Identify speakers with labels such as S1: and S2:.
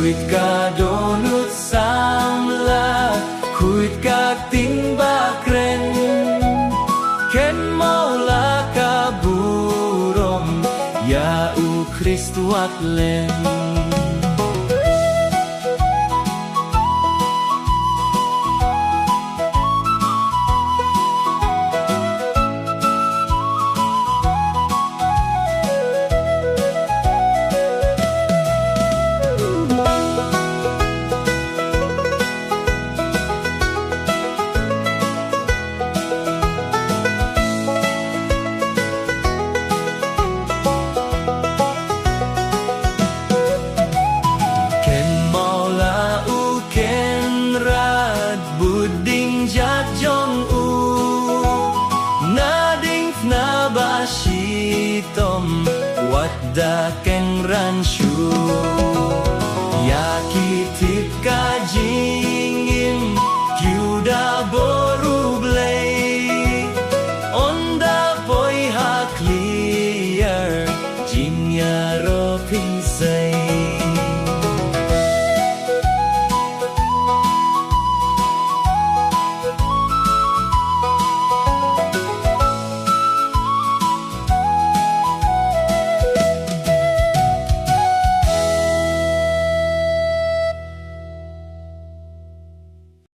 S1: Khuỵt ca đô nút sam la Khuỵt ca tính ba kren Ken mau la ca burom Ya u Christ wat len Da keng ran shu Ya ki tip ka jingim Kiu da boru blei On da poi ha clear Jingïaroh pin say